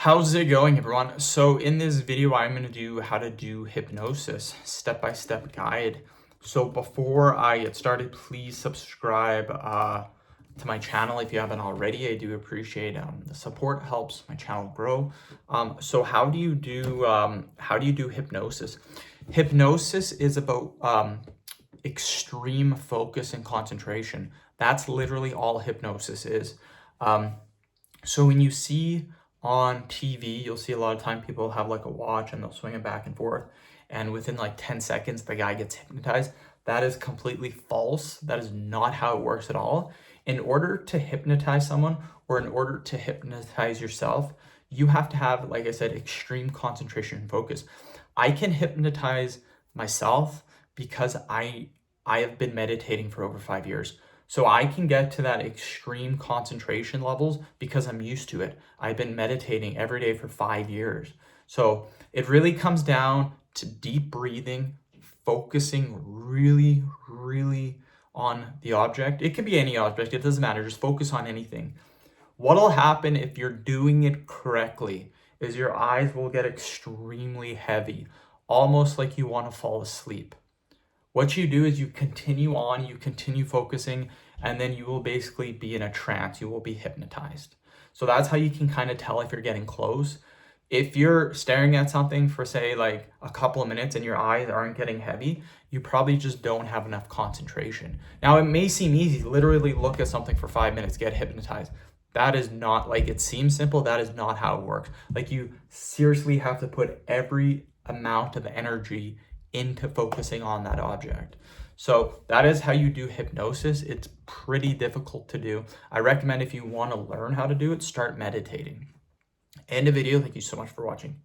How's it going, everyone? So in this video, I'm going to do how to do hypnosis, step-by-step guide. So before I get started, please subscribe to my channel if you haven't already. I do appreciate the support, helps my channel grow. So how do you do hypnosis? Hypnosis is about extreme focus and concentration. That's literally all hypnosis is. So when you see on TV, you'll see a lot of time people have like a watch and they'll swing it back and forth. And within like 10 seconds, the guy gets hypnotized. That is completely false. That is not how it works at all. In order to hypnotize someone or in order to hypnotize yourself, you have to have, like I said, extreme concentration and focus. I can hypnotize myself because I have been meditating for over 5 years. So I can get to that extreme concentration levels because I'm used to it. I've been meditating every day for 5 years. So it really comes down to deep breathing, focusing really, really on the object. It could be any object, it doesn't matter. Just focus on anything. What'll happen if you're doing it correctly is your eyes will get extremely heavy, almost like you want to fall asleep. What you do is you continue on, you continue focusing, and then you will basically be in a trance. You will be hypnotized. So that's how you can kind of tell if you're getting close. If you're staring at something for, say, like a couple of minutes and your eyes aren't getting heavy, you probably just don't have enough concentration. Now, it may seem easy, literally look at something for 5 minutes, get hypnotized. That is not, like, it seems simple, that is not how it works. Like, you seriously have to put every amount of energy into focusing on that object. So that is how you do hypnosis. It's pretty difficult to do. I recommend if you want to learn how to do it, start meditating. End of video. Thank you so much for watching.